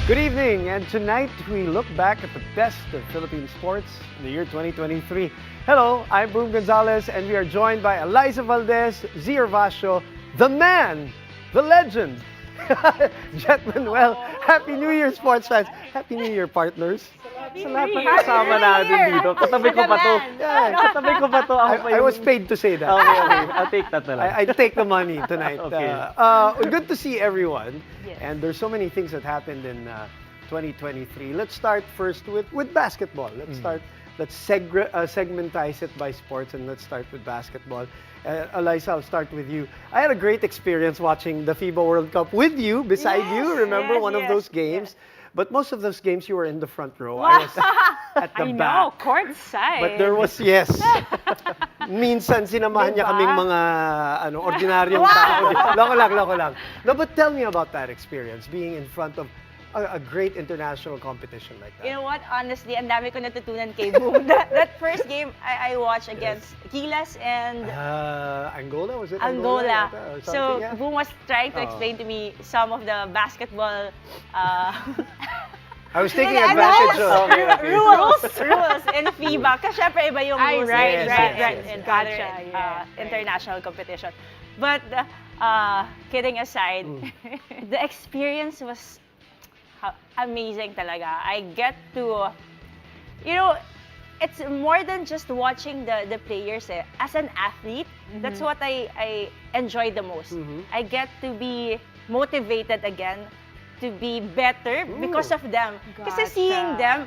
Good evening, and tonight we look back at the best of Philippine sports in the year 2023. Hello, I'm Boom Gonzalez, and we are joined by Alyssa Valdez, Gervacio, the man, the legend, Jett Manuel. Happy New Year, sports fans. Happy New Year, partners. Sa lahat ng kasama natin dito, katabi ko pa to. Yeah. Katabi ko pa to. I was paid to say that. Okay. I'll take that na lang. I take the money tonight. Okay. Good to see everyone. Yes. And there's so many things that happened in 2023. Let's start first with basketball. Let's segmentize it by sports, and let's start with basketball. Alyssa, I'll start with you. I had a great experience watching the FIBA World Cup with you, beside you. Remember one of those games? But most of those games, you were in the front row. I was at the I back. know, courtside. But there was, yes. Minsan, sinamahan niya Diba? kaming mga ordinaryong tao. Loko lang. No, but tell me about that experience, being in front of a great international competition like that. You know what? Honestly, ang dami ko natutunan kay Boom. that first game I watched against Gilas and Angola, was it? Angola. yata, or So something, yeah? Boom was trying to explain to me some of the basketball I was taking advantage of rules in FIBA. Kasi syempre iba yung Ay, rules right, in yes. other Gotcha, yeah, right. international competition. But kidding aside, the experience was amazing talaga. I get to, it's more than just watching the players. As an athlete, that's what I enjoy the most. I get to be motivated again to be better because of them. Kasi Gotcha. seeing them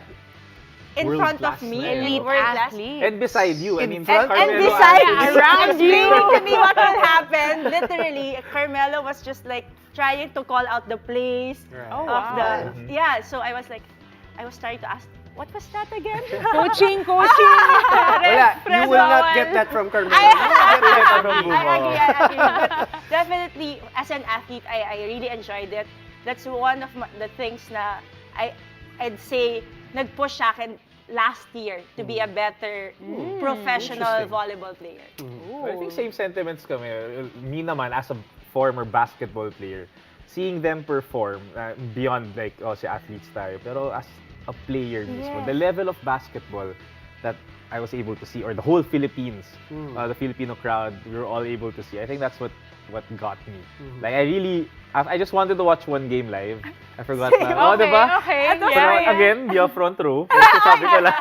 in World front of class me, na yun. elite World class, athlete. And beside you, I mean, front- and Carmelo beside Anthony. around explaining to me what will happen. Literally, Carmelo was just like trying to call out the plays Right. Oh, of wow. the So I was trying to ask, what was that again? Coaching. Wala, you will not get that from Carmelo. You will get that from Boom. I agree. But definitely, as an athlete, I really enjoyed it. That's one of the things na I'd say nag-push sa akin last year to be a better professional Interesting. volleyball player. I think same sentiments kami. Me naman, as a former basketball player, seeing them perform, beyond like, si athletes tayo, pero as a player mismo, Yes. the level of basketball that I was able to see, or the whole Philippines, the Filipino crowd, we were all able to see. I think that's what got me. Like, I just wanted to watch one game live. I forgot na. Diba? Okay. Pero Yeah. again, be a front row. Kasi sabi ko lang.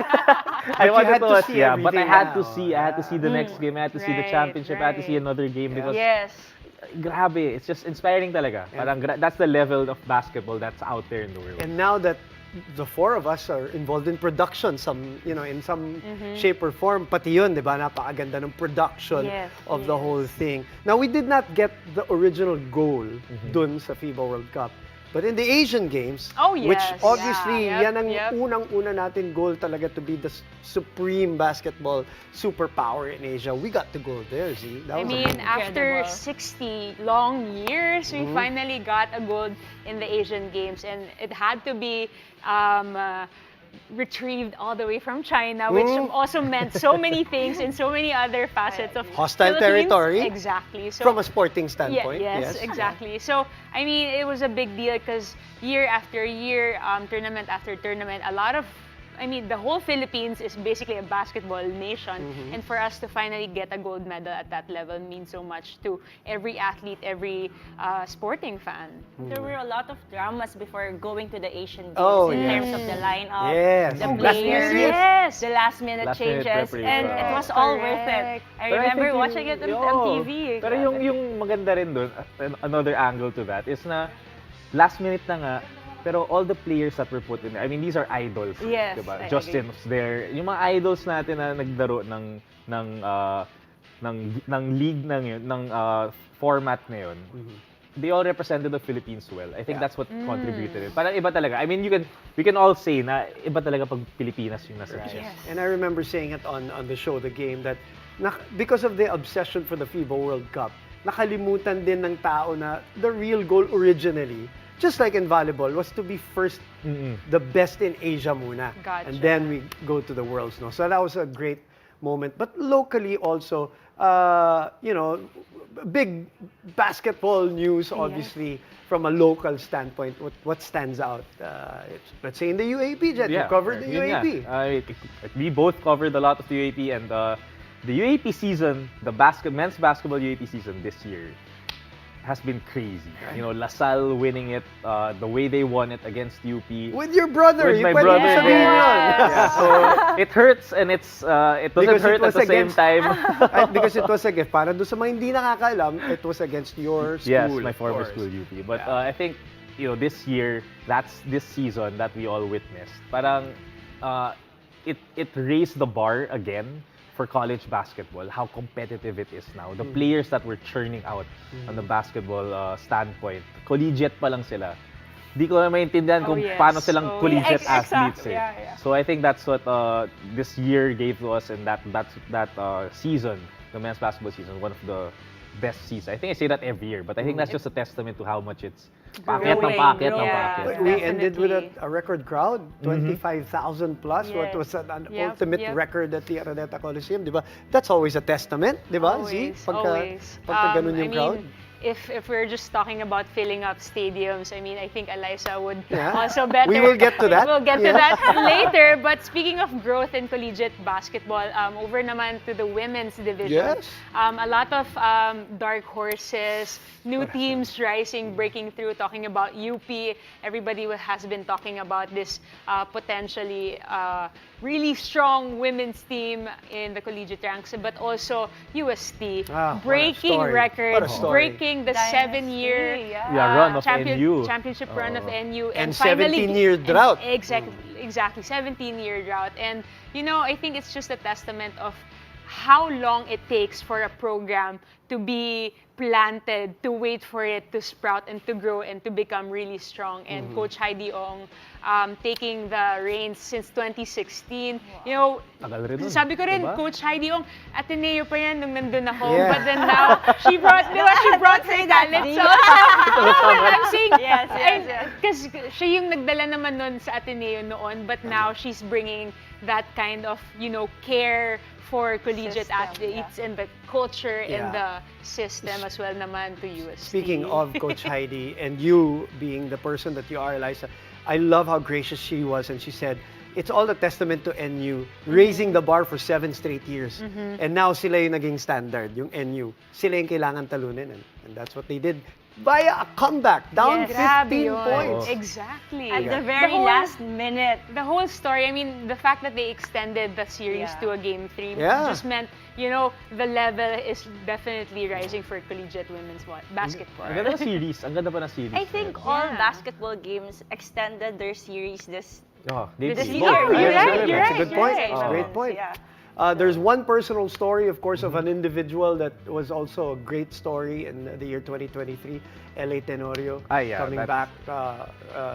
I you wanted had to to watch, see but I everything had to now. see. I had to see the next game. I had to see the Right, championship. I had to see right. another game because Yes. grabe, it's just inspiring talaga. Parang that's the level of basketball that's out there in the world. And now that the four of us are involved in production, in some shape or form, pati yun, di ba? Napakaganda ng production Yes, of the whole thing. Now, we did not get the original goal dun sa FIBA World Cup. But in the Asian Games, Oh, which yes. obviously, Yeah. yan ang Yep. unang-una natin goal talaga to be the supreme basketball superpower in Asia. We got to go there, Z. That I was mean, amazing. after Incredible. 60 long years, we finally got a gold in the Asian Games, and it had to be retrieved all the way from China, which also meant so many things in so many other facets of Hostile Philippines. territory. Exactly. So From a sporting yeah, standpoint, yes, exactly. So, I mean, it was a big deal because year after year, tournament after tournament, the whole Philippines is basically a basketball nation. And for us to finally get a gold medal at that level means so much to every athlete, every sporting fan. There were a lot of dramas before going to the Asian Games Oh, in yes. terms of the lineup, Yes. the Oh, players, yes. the last minute Last minute changes, preparation. and it was all worth it. Correct. I Pero remember think watching it on TV. Pero yung maganda rin dun, another angle to that, is na last minute na nga, pero all the players that were put in there, I mean, these are idols. Yes, Diba? I Justin was there. Yung mga idols natin na naglaro ng league na yun, ng format na yun, they all represented the Philippines well. I think that's what contributed it. Parang iba talaga. I mean, we can all say na iba talaga pag Pilipinas yung nasa chest. And I remember saying it on the show, The Game, that because of the obsession for the FIBA World Cup, nakalimutan din ng tao na the real goal originally, just like in volleyball, was to be first, the best in Asia muna. Gotcha. And then we go to the Worlds. No? So that was a great moment. But locally also, big basketball news, obviously, from a local standpoint. What stands out? Let's say in the UAP, Jett, you covered the UAP. We both covered a lot of the UAP, and the UAP season, the men's basketball UAP season this year has been crazy. You know, LaSalle winning it, the way they won it against UP. With your brother. With my pwede brother. mo sabihin yun. Yeah, so it hurts and it doesn't hurt at the same time. Because it was against, para doon sa mga hindi nakakaalam, it was against your school. Yes, my former of course. school, UP. But I think, you know, this year, this season that we all witnessed, parang it raised the bar again for college basketball, how competitive it is now. The players that we're churning out on the basketball standpoint, collegiate pa lang sila. Di ko na maintindihan kung paano silang collegiate athletes. So I think that's what this year gave to us, and that season, the men's basketball season, one of the best seasons. I think I say that every year, but I think that's just a testament to how much it's packet. We ended with a record crowd, 25,000 plus. What was an ultimate record at the Araneta Coliseum, di ba? That's always a testament, di ba? Always, Pagka ganun yung crowd. If we're just talking about filling up stadiums, I mean, I think Alyssa would also better. We will get to that. We'll get to that later. But speaking of growth in collegiate basketball, over naman to the women's division. Yes. A lot of dark horses, new teams rising, breaking through, talking about UP. Everybody has been talking about this potentially really strong women's team in the collegiate ranks, but also UST breaking records, breaking the 7-year run of NU. championship run of NU, and finally 17-year drought. Exactly, 17-year drought. And you know, I think it's just a testament of how long it takes for a program to be planted, to wait for it to sprout and to grow and to become really strong. And Coach Heidi Ong taking the reins since 2016. You know, sabi ko rin, Coach Heidi Ong, Ateneo pa yan nung nandun ako. Yeah. But then now, she brought her talent. So, I'm saying, because siya yung nagdala naman nun sa Ateneo noon, but now she's bringing that kind of, you know, care for collegiate athletes and the culture and the system as well naman to UST. Speaking of Coach Heidi and you being the person that you are, Alyssa, I love how gracious she was, and she said, it's all a testament to NU, raising the bar for 7 straight years. And now sila yung naging standard, yung NU. Sila yung kailangan talunin, and that's what they did via a comeback, down 15 points. Exactly. At the very last minute. The whole story, I mean, the fact that they extended the series to a Game 3 just meant, you know, the level is definitely rising for collegiate women's basketball. Ang ganda ng series. Ang ganda pa ng series. I think all basketball games extended their series this year. You're right. That's a good point. Right. It's a great point. Yeah. There's one personal story, of course, of an individual that was also a great story in the year 2023. L.A. Tenorio coming back,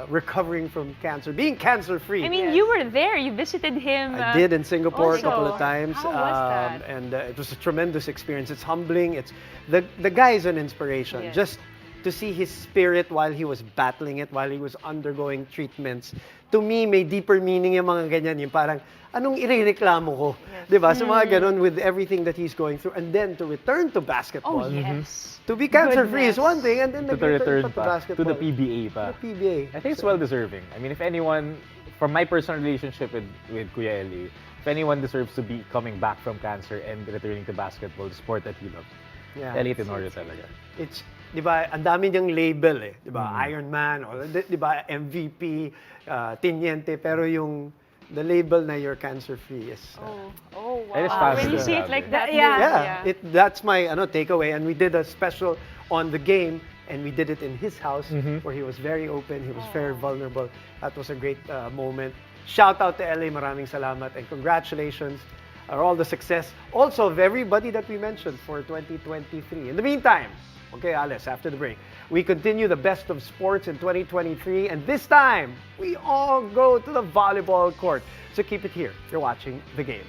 recovering from cancer, being cancer-free. I mean, you were there. You visited him. I did in Singapore also. a couple of times. How was that? And it was a tremendous experience. It's humbling. It's the guy is an inspiration. Yes. Just to see his spirit while he was battling it, while he was undergoing treatments. To me, may deeper meaning yung mga ganyan. Yung parang, anong irereklamo ko? Diba? So mga ganun with everything that he's going through. And then to return to basketball. Oh, yes. To be cancer-free is one thing, and then to return to basketball. to the PBA pa. To the PBA. I think it's well deserving. I mean, if anyone, from my personal relationship with Kuya Eli, if anyone deserves to be coming back from cancer and returning to basketball, the sport that he loves, Eli Tenorio talaga. It's, di ba, ang dami niyang label eh. Di ba, Iron Man, or di ba, MVP, Tiniente, pero yung the label na you're cancer-free is... wow. It is fast. When you see it like that, that's my takeaway. And we did a special on the game, and we did it in his house, where he was very open, he was very vulnerable. That was a great moment. Shout out to LA, maraming salamat, and congratulations on all the success also of everybody that we mentioned for 2023. In the meantime, okay, Alice, after the break, we continue the best of sports in 2023, and this time, we all go to the volleyball court. So keep it here. You're watching The Game.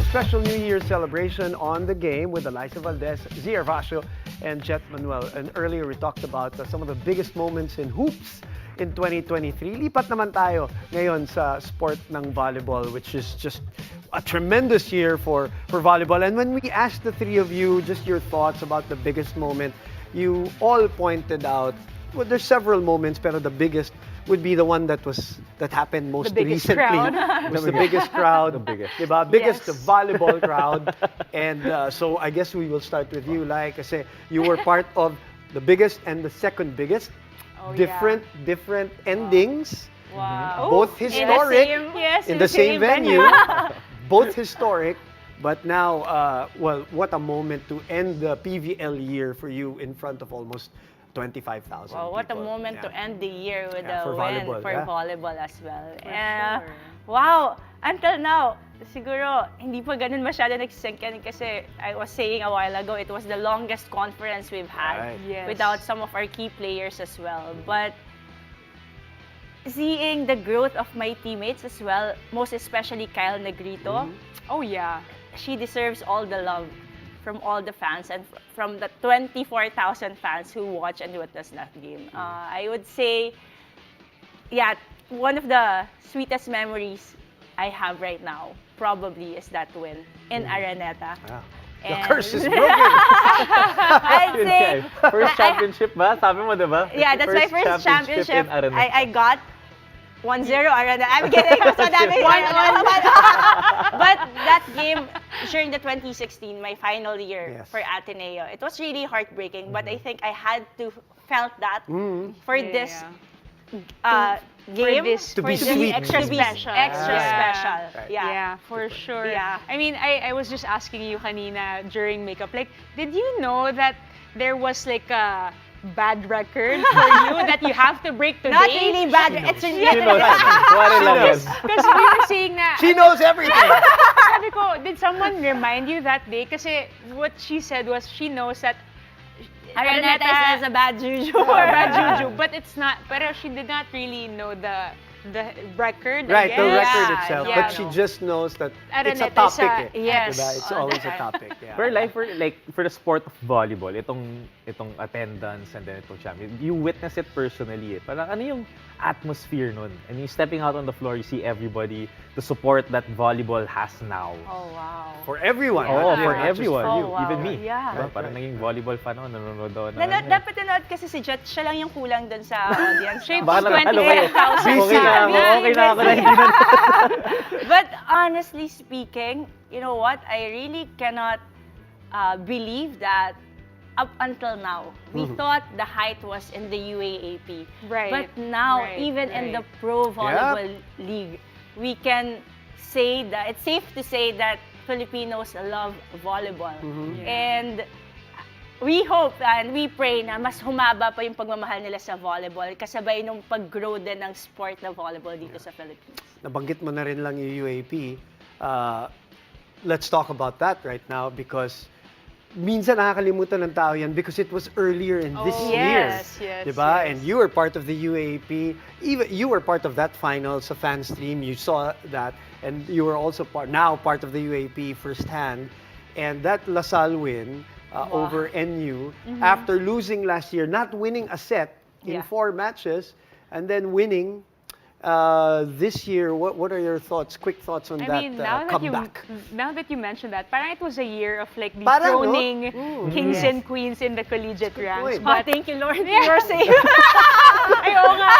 special New Year celebration on the game with Alyssa Valdez, Gervacio, and Jett Manuel. And earlier we talked about some of the biggest moments in hoops in 2023. Lipat naman tayo ngayon sa sport ng volleyball, which is just a tremendous year for volleyball. And when we asked the three of you just your thoughts about the biggest moment, you all pointed out, well, there's several moments, pero the biggest would be the one that happened most biggest recently. crowd. It was the biggest crowd. The biggest. Diba? Biggest Yes. volleyball crowd. And so I guess we will start with you, Lai, kasi you were part of the biggest and the second biggest. Oh, different endings. Wow. Both historic. In the same same venue. Both historic. But now, well, what a moment to end the PVL year for you in front of almost 25,000 Wow, what a people. moment Yeah. to end the year with Yeah, a for win volleyball, for yeah. volleyball as well. For And, sure. wow, until now, siguro hindi pa ganun masyado nagsink in kasi I was saying a while ago, it was the longest conference we've had Right. Yes. without some of our key players as well. But seeing the growth of my teammates as well, most especially Kyle Negrito, Oh yeah. she deserves all the love from all the fans and from the 24,000 fans who watch and witness that game. I would say, yeah, one of the sweetest memories I have right now probably is that win in Araneta. Yeah. The And- curse is broken. I'd Yun say, nga eh. First championship ba? Sabi mo, diba? yeah, that's my first championship. in Araneta. I got 1-0 Araneta. I'm kidding. So dami. But that game during the 2016, my final year Yes. for Ateneo, it was really heartbreaking. But I think I had to felt that for this game. To be sweet. extra to be special. Extra Yeah. special. Right. Yeah. Yeah, for sure. Yeah. I mean, I was just asking you kanina during makeup, like, did you know that there was like a bad record for you that you have to break today? Not really bad. It's She really knows. Wala lang yan. Because we were saying na, She knows everything. sabi ko, did someone remind you that day? Kasi what she said was she knows that Araneta has a bad juju. bad juju, but it's not. Pero she did not really know the record. Right, the I guess. record Yeah, itself. yeah. But she just knows that it's a Araneta is topic. a- yes. Diba? It's all always the a time. topic. Yeah. For life, for the sport of volleyball, itong attendance and then itong champion, you witness it personally. Parang ano yung atmosphere nun? And you stepping out on the floor, you see everybody, the support that volleyball has now. Oh, wow. For everyone. Oh, not for just everyone. For you. Oh, wow. Even me. Yeah. Diba? Right, Parang right. naging volleyball fan ako, nanonood ako. Dapat nanood kasi si Jett, siya lang yung kulang dun sa audience. Siya yung Baka natalo kayo. 28,000 Okay na ako. sabi. Okay na ako na hindi na. But honestly speaking, you know what? I really cannot believe that up until now, we thought the height was in the UAAP. Right. But now, Right, even in right. the Pro Volleyball League, we can say that, it's safe to say that Filipinos love volleyball. And we hope and we pray na mas humaba pa yung pagmamahal nila sa volleyball kasabay nung pag-grow din ng sport na volleyball dito sa Philippines. Nabanggit mo na rin lang yung UAP. Let's talk about that right now because minsan nakakalimutan ng tao yan because it was earlier in this year. yes, Diba? yes. And you were part of the UAP. Even you were part of that final sa fan stream. You saw that. And you were also now part of the UAP firsthand. And that LaSalle win over NU after losing last year, not winning a set in Yeah. 4 matches, and then winning this year. What are your thoughts? Quick thoughts on I that mean, now that you mentioned that, parang it was a year of like Parang, no? dethroning kings Yes. and queens in the collegiate ranks. point. Oh, But thank you, Lord. You were safe. Ay, oo nga.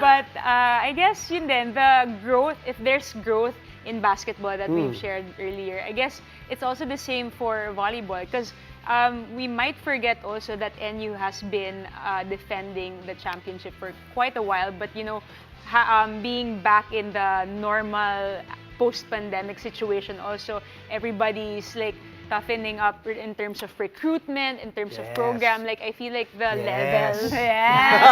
But I guess yun din, the growth, if there's growth in basketball that we've shared earlier, I guess it's also the same for volleyball because we might forget also that NU has been defending the championship for quite a while, but you know, being back in the normal post-pandemic situation also, everybody's like toughening up in terms of recruitment, in terms of Yes. program. Like I feel like the Yes. level, Yes.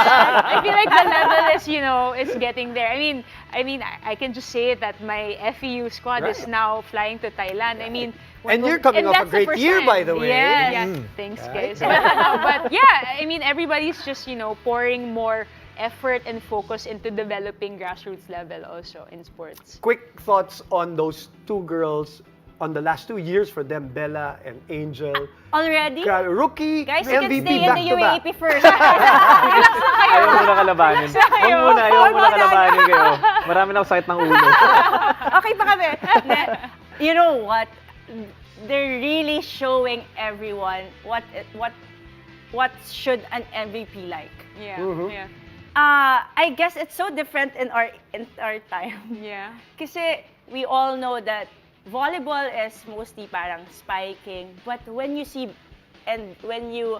I feel like the level is, you know, it's getting there. I mean, I can just say that my FEU squad is Right. now flying to Thailand. I mean, And you're coming off a that's the great first year, time. by the way. Yes. Mm. Thanks, Right. guys. But yeah, I mean, everybody's just, you know, pouring more effort and focus into developing grassroots level also in sports. Quick thoughts on those two girls on the last 2 years for them, Bella and Angel. Already? Rookie, Guys, you can MVP stay in back the to back. UAP first. Ayaw mo na kalabanin. Ayaw mo na kalabanin kayo. Marami na ako sakit ng ulo. Okay pa kami. You know what? They're really showing everyone what should an MVP like. Yeah, yeah. I guess it's so different in our time. Yeah. Kasi we all know that volleyball is mostly parang spiking, but when you see and when you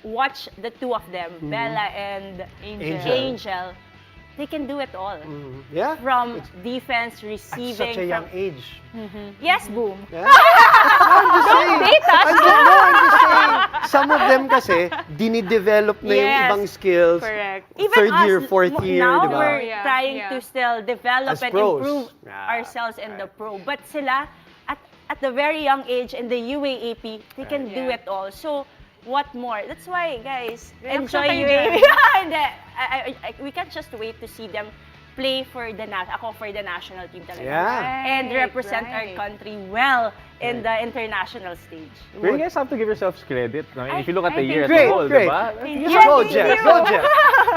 watch the two of them, Bella and Angel, they can do it all. Yeah. From defense, At receiving. such a young age. Yes, boom. Yeah. I'm just saying. date us. I'm just saying. Some of them kasi, dinidevelop na yung Yes. ibang skills. Correct. Even Third us, year, fourth year, now di ba? we're Yeah, trying yeah. to still develop As and pros. improve Yeah, ourselves in the pro. But sila, at the very young age in the UAAP, they can do Yeah. it all. So, what more? That's why, guys, Reaction enjoy kayo UAAP. dyan. We can't just wait to see them play for the national team talaga. Yeah. And Right, represent right. our country well in the international stage. Pero you guys have to give yourselves credit. No? If you look at the I year as think a Great, whole, great. diba? Yeah, Go, thank Jett. you. Go, Jett.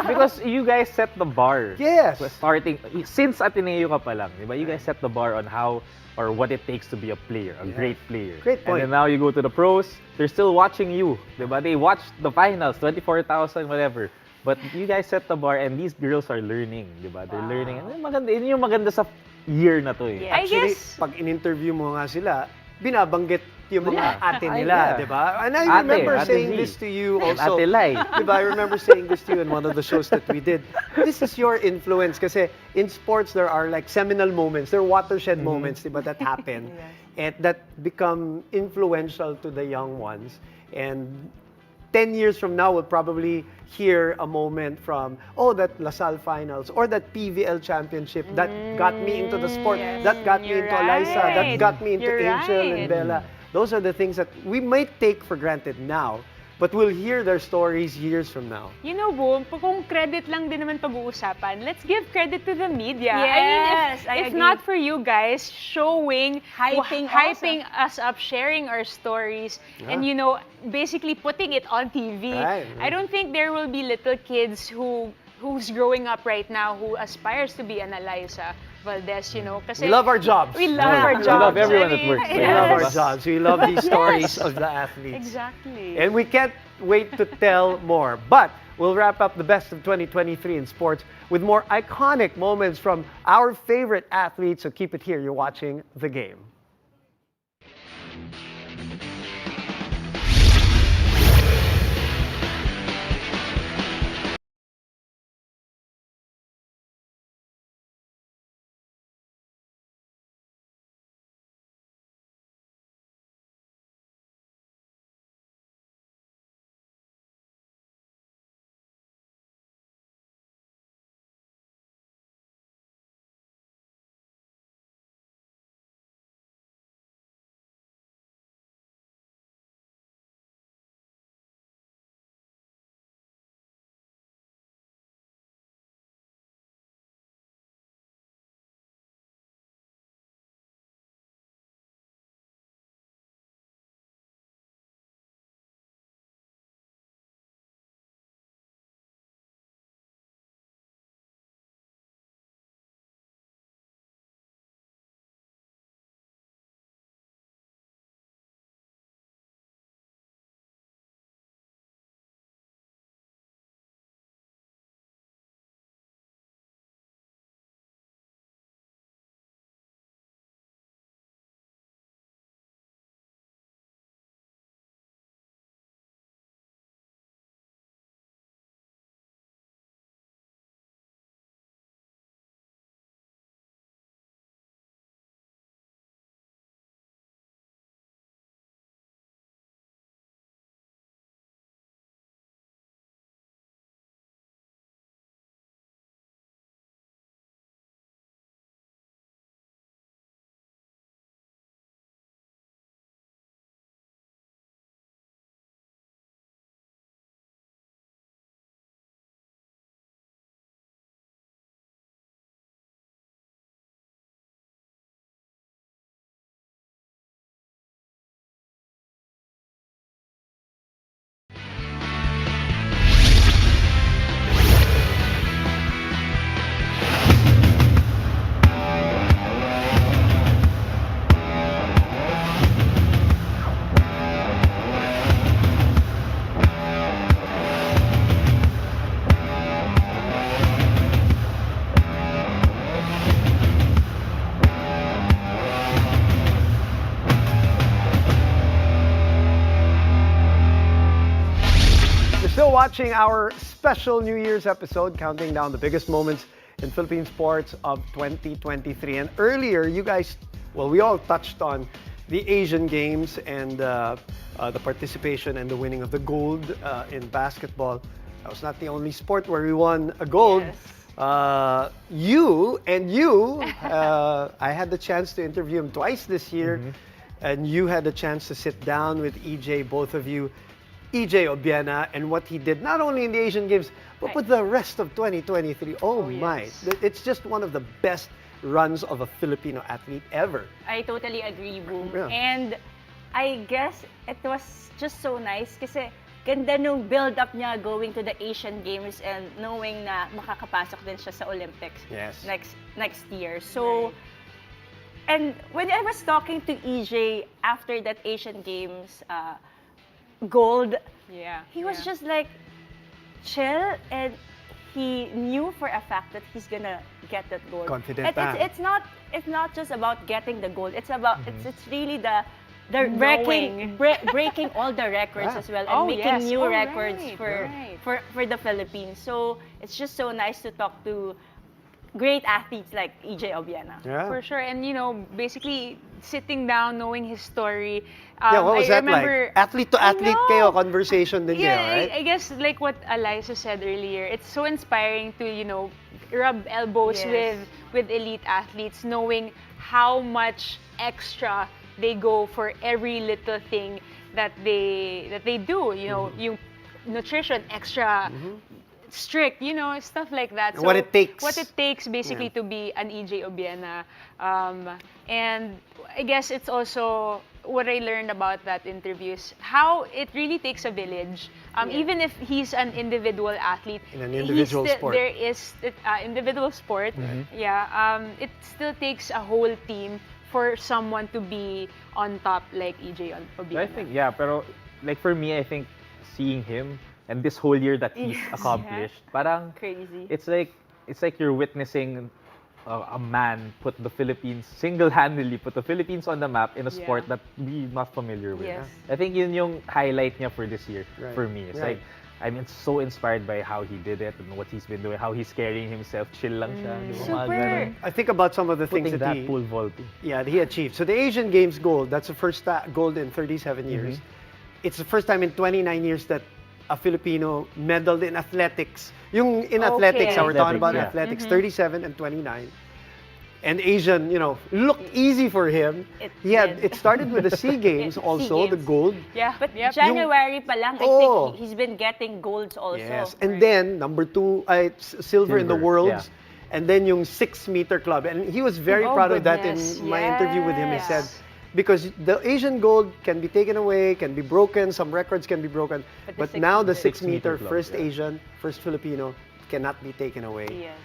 Because you guys set the bar. Yes. Starting, since Ateneo ka pa lang, diba? You guys set the bar on how or what it takes to be a player, a Yeah. great player. Great point. And then now you go to the pros, they're still watching you, diba? They watched the finals, 24,000, whatever. But you guys set the bar and these girls are learning, diba? They're learning. And yun yung maganda sa year na to eh. Yeah. I Actually, guess- pag in-interview mo nga sila, binabanggit yung mga Yeah. ate Ay, nila, yeah. di ba? And I Ate, remember Ate saying Z. this to you And also. Ate Lai. Di ba? I remember saying this to you in one of the shows that we did. This is your influence kasi in sports there are like seminal moments, there are watershed moments, di ba, that happen and that become influential to the young ones. And 10 years from now, we'll probably hear a moment from, oh, that LaSalle finals or that PVL championship that got me into the sport, that got me You're into Alyssa, that right. got me into You're Angel and right. Bella. Those are the things that we might take for granted now, but we'll hear their stories years from now. You know, Boom, kung credit lang din naman pag-uusapan, let's give credit to the media. Yes, I mean, I if agree. not for you guys showing, Hyping us up, sharing our stories, and you know, basically putting it on TV, Right. I don't think there will be little kids who's growing up right now who aspires to be an Alyssa Valdez, you know, kasi We love our jobs. we love our We jobs. love everyone I that mean, works. We love our yes. jobs. We love these stories of the athletes. Exactly. And we can't wait to tell more. But we'll wrap up the best of 2023 in sports with more iconic moments from our favorite athletes. So keep it here. You're watching The Game. watching our special New Year's episode, counting down the biggest moments in Philippine sports of 2023. And earlier, you guys, well, we all touched on the Asian Games and the participation and the winning of the gold in basketball. That was not the only sport where we won a gold. Yes. You, I had the chance to interview him twice this year, and you had the chance to sit down with EJ, both of you. EJ Obiena, and what he did not only in the Asian Games, but with the rest of 2023. Oh my, yes. it's just one of the best runs of a Filipino athlete ever. I totally agree, Boom. Yeah. And I guess it was just so nice kasi ganda nung build-up niya going to the Asian Games and knowing na makakapasok din siya sa Olympics Yes. next year. So, and when I was talking to EJ after that Asian Games gold, he was just like chill, and he knew for a fact that he's gonna get that gold. Confident And pa. it's not just about getting the gold. It's about it's really the Knowing. breaking all the records as well, and Oh, making yes. new Oh, records right. for the Philippines. So it's just so nice to talk to great athletes like EJ Obiena. Yeah. For sure. And, basically sitting down, knowing his story. Yeah, what was I that remember, like? Athlete to athlete I kayo, know. conversation din Yeah, kayo, right? I guess like what Alyssa said earlier, it's so inspiring to, rub elbows Yes. with elite athletes, knowing how much extra they go for every little thing that they do. Yung nutrition extra strict, stuff like that. And what it takes. What it takes basically to be an EJ Obiena. And I guess it's also what I learned about that interview is how it really takes a village. Even if he's an individual athlete, In an individual sport. there is individual sport. Yeah, it still takes a whole team for someone to be on top like EJ Obiena. I think, pero like for me, I think seeing him and this whole year that he's Yes. accomplished, parang Crazy. it's like you're witnessing a man single-handedly put the Philippines on the map in a sport that we're not familiar with. Yes. I think yun yung highlight niya for this year Right. for me. It's Right. like I'm so inspired by how he did it and what he's been doing, how he's carrying himself, chill lang siya. di ba? Mga Super. ganun. I think about some of the things Putting that that pole vaulting. he achieved. So the Asian Games gold, that's the first gold in 37 years. It's the first time in 29 years that a Filipino medaled in athletics. Yung in athletics, we're talking about Athletics, athletics, 37 and 29. And Asian, looked easy for him. It started with the SEA Games SEA also, the Games. gold. Yeah, But yep. January pa lang, I Oh. think he's been getting golds also. Yes. And then, number 2, silver in the Silver, Worlds. yeah. And then yung 6-meter club. And he was very Oh, proud of that goodness, in my interview with him. He yes. said, because the Asian gold can be taken away, can be broken, some records can be broken. But the But now the 6-meter 6-meter, club, first yeah. Asian, first Filipino, cannot be taken away. Yes.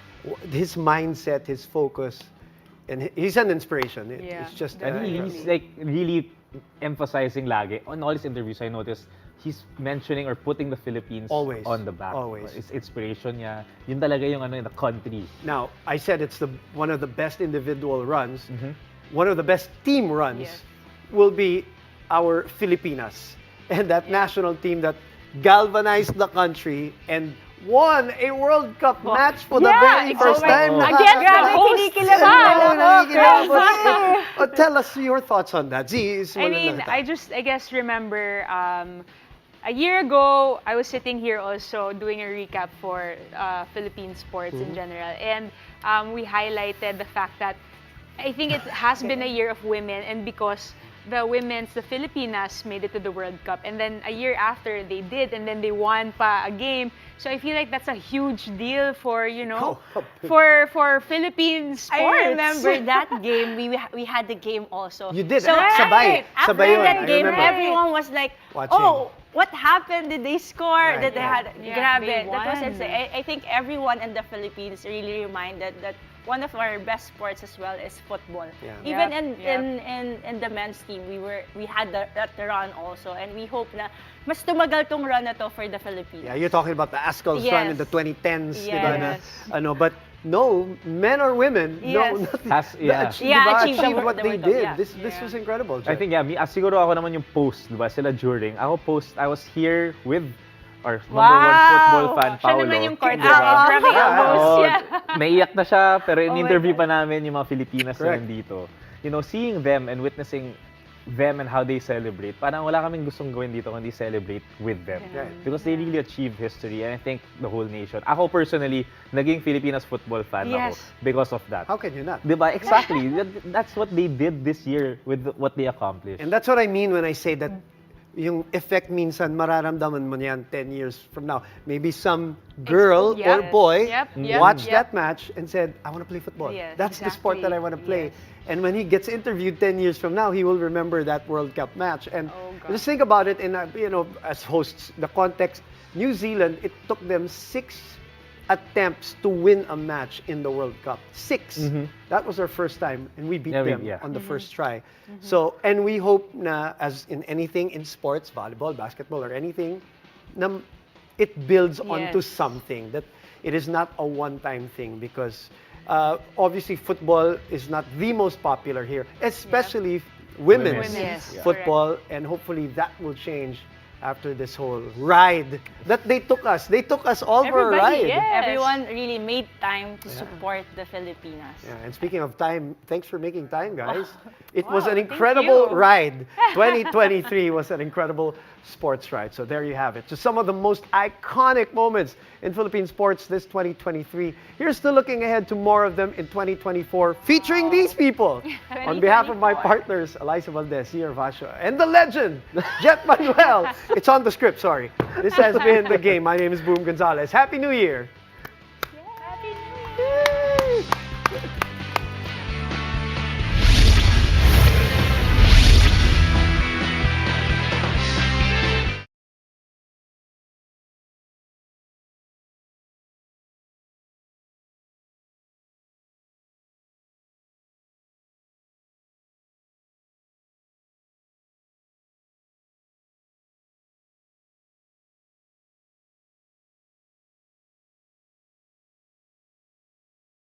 His mindset, his focus, and he's an inspiration. Yeah, It's just And he's like really emphasizing lagi on all his interviews. I noticed he's mentioning or putting the Philippines Always. on the back. Always. It's inspiration niya. Yun talaga yung the country. Now, I said it's one of the best individual runs. One of the best team runs Yes. will be our Filipinas. And that national team that galvanized the country and won a World Cup match for the very first time. Again, grabe, kinikilaban. Tell us your thoughts on that. I mean, I guess remember a year ago, I was sitting here also doing a recap for Philippine sports in general, and we highlighted the fact that I think it has been a year of women, and because the Filipinas made it to the World Cup, and then a year after they did, and then they won pa a game. So I feel like that's a huge deal for for Philippine sports. I remember that game. We had the game also. You did, So, sabay. After Sabay yun, that I game, remember. everyone was like, Watching. "Oh, what happened? Did they score? Right, Did they right. had? Yeah, Grabe. they That was won. insane. I think everyone in the Philippines really reminded that one of our best sports as well is football. Yeah. Even Yep, in the men's team, we had that run also, and we hope na mas tumagal tong run na to for the Philippines. Yeah, you're talking about the Ascals run in Yes. the 2010s, Yes. diba, but no, men or women, Yes. achieved what the they World Cup, did. yeah. This was incredible. I think, siguro ako naman yung post, diba? Sila during. I was here with our number one football fan, Siya Paolo. naman yung court Di ba? rubbing elbows. Oo, Yeah. naiyak na siya, pero Oh my in-interview God. pa namin yung mga Filipinas na Correct. nandito. You know, seeing them and witnessing them and how they celebrate, parang wala kaming gustong gawin dito kundi celebrate with them. Right. Because they really achieved history, and I think the whole nation. Ako personally, naging Filipinas football fan ako Yes. because of that. How can you not? Diba? Exactly. That's what they did this year with what they accomplished. And that's what I mean when I say that yung effect minsan mararamdaman mo yan 10 years from now. Maybe some girl Yep. or boy Yep. watched Yep. that match and said, I want to play football. Yes, That's the sport that I want to play. exactly. Yes. And when he gets interviewed 10 years from now, he will remember that World Cup match. And Oh, God. just think about it in, as hosts, the context. New Zealand, it took them 6 attempts to win a match in the World Cup. 6. That was our first time, and we beat them on the first try. So, and we hope na, as in anything in sports, volleyball, basketball, or anything, na it builds onto Yes. something, that it is not a one-time thing, because obviously football is not the most popular here, especially women's Women's, yes. football, and hopefully that will change after this whole ride that they took us. They took us all for a Everybody, ride. yeah. Yes. Everyone really made time to support the Filipinas. Yeah, and speaking of time, thanks for making time, guys. It was Wow, an thank incredible you. ride. 2023 was an incredible sports ride. So there you have it. So some of the most iconic moments in Philippine sports this 2023. Here's to looking ahead to more of them in 2024, featuring these people. On behalf of my partners, Alyssa Valdez, Gervacio, and the legend, Jett Manuel. It's on the script, sorry. This has been The Game. My name is Boom Gonzalez. Happy New Year.